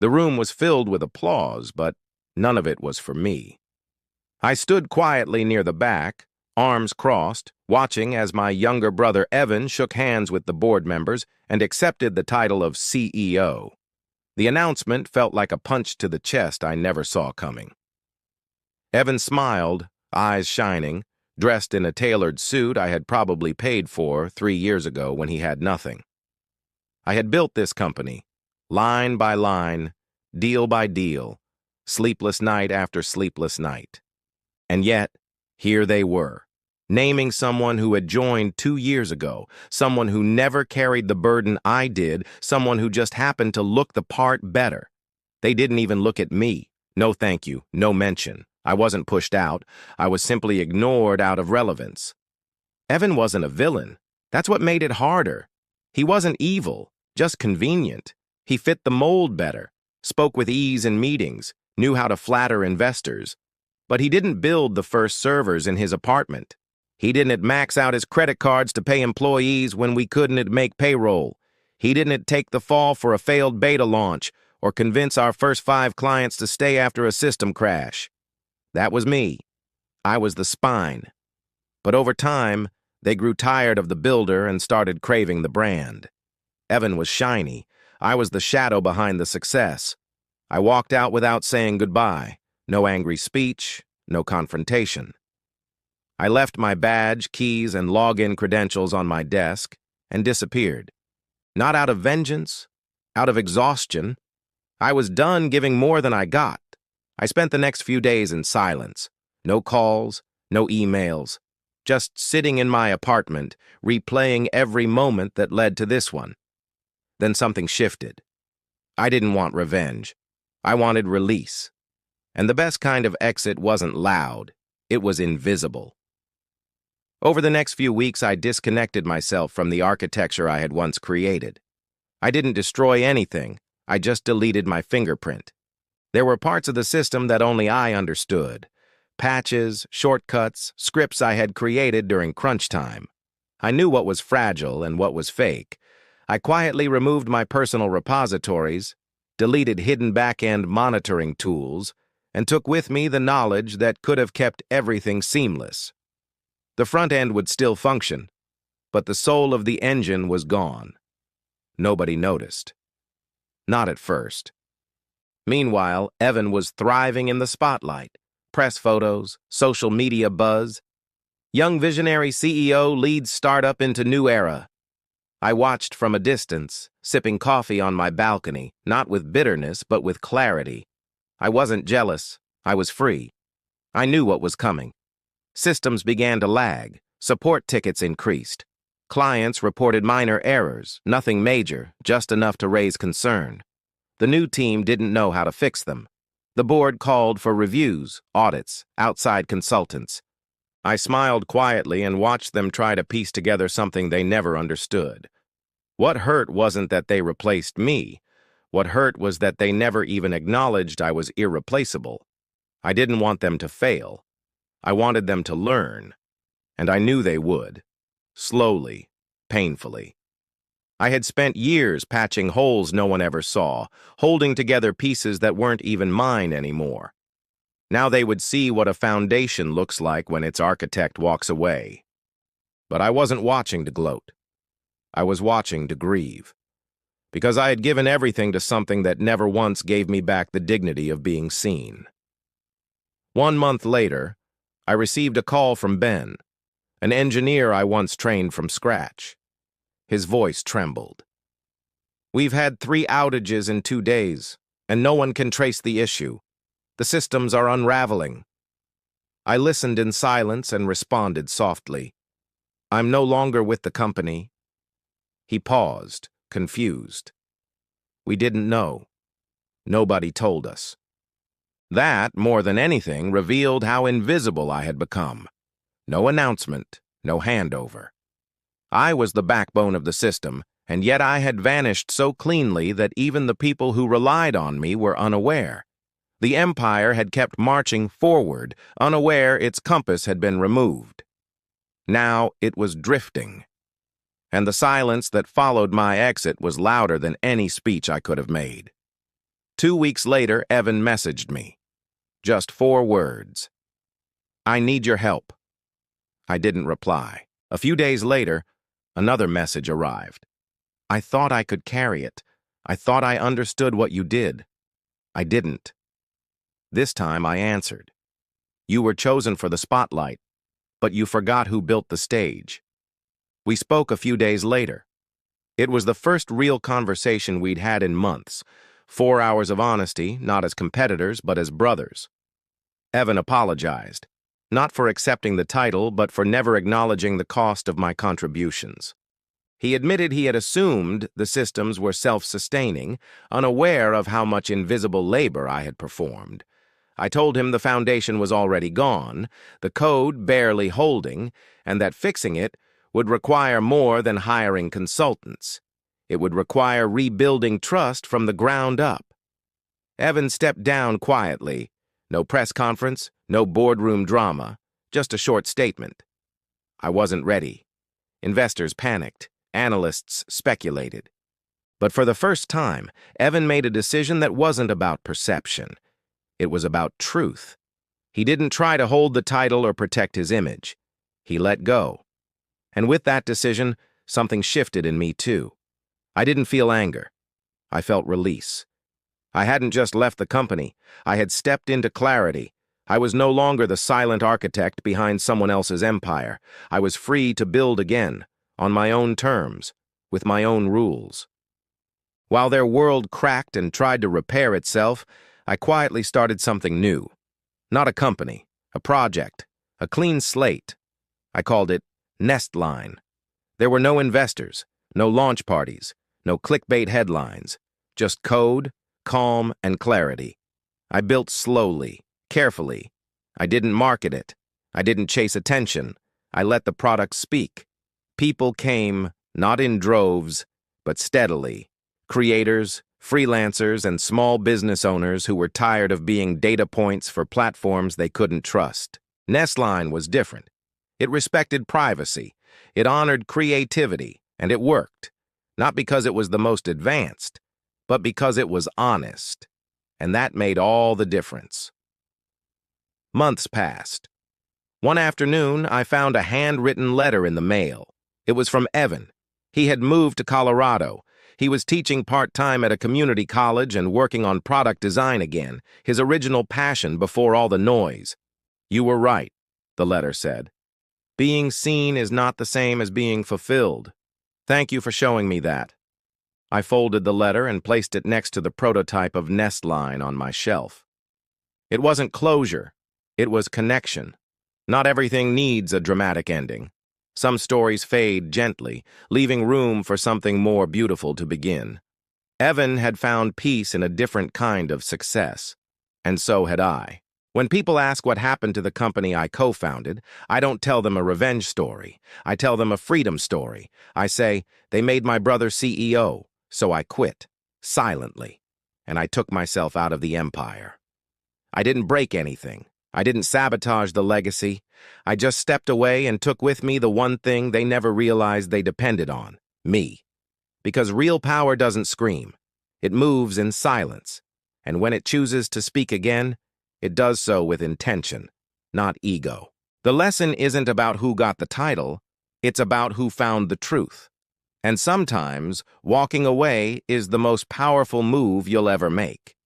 The room was filled with applause, but none of it was for me. I stood quietly near the back, arms crossed, watching as my younger brother Evan shook hands with the board members and accepted the title of CEO. The announcement felt like a punch to the chest I never saw coming. Evan smiled, eyes shining, dressed in a tailored suit I had probably paid for 3 years ago when he had nothing. I had built this company, line by line, deal by deal, sleepless night after sleepless night. And yet, here they were, naming someone who had joined 2 years ago, someone who never carried the burden I did, someone who just happened to look the part better. They didn't even look at me. No thank you, no mention. I wasn't pushed out. I was simply ignored out of relevance. Evan wasn't a villain. That's what made it harder. He wasn't evil, just convenient. He fit the mold better, spoke with ease in meetings, knew how to flatter investors. But he didn't build the first servers in his apartment. He didn't max out his credit cards to pay employees when we couldn't make payroll. He didn't take the fall for a failed beta launch or convince our first 5 clients to stay after a system crash. That was me. I was the spine. But over time, they grew tired of the builder and started craving the brand. Evan was shiny. I was the shadow behind the success. I walked out without saying goodbye. No angry speech, no confrontation. I left my badge, keys, and login credentials on my desk and disappeared. Not out of vengeance, out of exhaustion. I was done giving more than I got. I spent the next few days in silence. No calls, no emails. Just sitting in my apartment, replaying every moment that led to this one. Then something shifted. I didn't want revenge. I wanted release. And the best kind of exit wasn't loud. It was invisible. Over the next few weeks, I disconnected myself from the architecture I had once created. I didn't destroy anything. I just deleted my fingerprint. There were parts of the system that only I understood. Patches, shortcuts, scripts I had created during crunch time. I knew what was fragile and what was fake. I quietly removed my personal repositories, deleted hidden back-end monitoring tools, and took with me the knowledge that could have kept everything seamless. The front end would still function, but the soul of the engine was gone. Nobody noticed. Not at first. Meanwhile, Evan was thriving in the spotlight. Press photos, social media buzz. Young visionary CEO leads startup into new era. I watched from a distance, sipping coffee on my balcony, not with bitterness, but with clarity. I wasn't jealous. I was free. I knew what was coming. Systems began to lag. Support tickets increased. Clients reported minor errors, nothing major, just enough to raise concern. The new team didn't know how to fix them. The board called for reviews, audits, outside consultants. I smiled quietly and watched them try to piece together something they never understood. What hurt wasn't that they replaced me. What hurt was that they never even acknowledged I was irreplaceable. I didn't want them to fail. I wanted them to learn. And I knew they would. Slowly, painfully. I had spent years patching holes no one ever saw, holding together pieces that weren't even mine anymore. Now they would see what a foundation looks like when its architect walks away. But I wasn't watching to gloat. I was watching to grieve. Because I had given everything to something that never once gave me back the dignity of being seen. 1 month later, I received a call from Ben, an engineer I once trained from scratch. His voice trembled. "We've had 3 outages in 2 days, and no one can trace the issue. The systems are unraveling." I listened in silence and responded softly. "I'm no longer with the company." He paused, confused. "We didn't know. Nobody told us." That, more than anything, revealed how invisible I had become. No announcement, no handover. I was the backbone of the system, and yet I had vanished so cleanly that even the people who relied on me were unaware. The empire had kept marching forward, unaware its compass had been removed. Now it was drifting. And the silence that followed my exit was louder than any speech I could have made. 2 weeks later, Evan messaged me. Just 4 words. "I need your help." I didn't reply. A few days later, another message arrived. "I thought I could carry it. I thought I understood what you did. I didn't." This time I answered. "You were chosen for the spotlight, but you forgot who built the stage." We spoke a few days later. It was the first real conversation we'd had in months. 4 hours of honesty, not as competitors, but as brothers. Evan apologized, not for accepting the title, but for never acknowledging the cost of my contributions. He admitted he had assumed the systems were self-sustaining, unaware of how much invisible labor I had performed. I told him the foundation was already gone, the code barely holding, and that fixing it would require more than hiring consultants. It would require rebuilding trust from the ground up. Evan stepped down quietly. No press conference, no boardroom drama, just a short statement. I wasn't ready. Investors panicked. Analysts speculated. But for the first time, Evan made a decision that wasn't about perception. It was about truth. He didn't try to hold the title or protect his image. He let go. And with that decision, something shifted in me too. I didn't feel anger. I felt release. I hadn't just left the company. I had stepped into clarity. I was no longer the silent architect behind someone else's empire. I was free to build again, on my own terms, with my own rules. While their world cracked and tried to repair itself, I quietly started something new. Not a company, a project, a clean slate. I called it Nestline. There were no investors, no launch parties, no clickbait headlines, just code, calm, and clarity. I built slowly, carefully. I didn't market it. I didn't chase attention. I let the product speak. People came, not in droves, but steadily. Creators, freelancers, and small business owners who were tired of being data points for platforms they couldn't trust. Nestline was different. It respected privacy. It honored creativity, and it worked. Not because it was the most advanced, but because it was honest. And that made all the difference. Months passed. One afternoon, I found a handwritten letter in the mail. It was from Evan. He had moved to Colorado. He was teaching part-time at a community college and working on product design again, his original passion before all the noise. "You were right," the letter said. "Being seen is not the same as being fulfilled. Thank you for showing me that." I folded the letter and placed it next to the prototype of Nestline on my shelf. It wasn't closure. It was connection. Not everything needs a dramatic ending. Some stories fade gently, leaving room for something more beautiful to begin. Evan had found peace in a different kind of success, and so had I. When people ask what happened to the company I co-founded, I don't tell them a revenge story. I tell them a freedom story. I say, they made my brother CEO, so I quit, silently, and I took myself out of the empire. I didn't break anything. I didn't sabotage the legacy. I just stepped away and took with me the one thing they never realized they depended on, me. Because real power doesn't scream. It moves in silence. And when it chooses to speak again, it does so with intention, not ego. The lesson isn't about who got the title, it's about who found the truth. And sometimes, walking away is the most powerful move you'll ever make.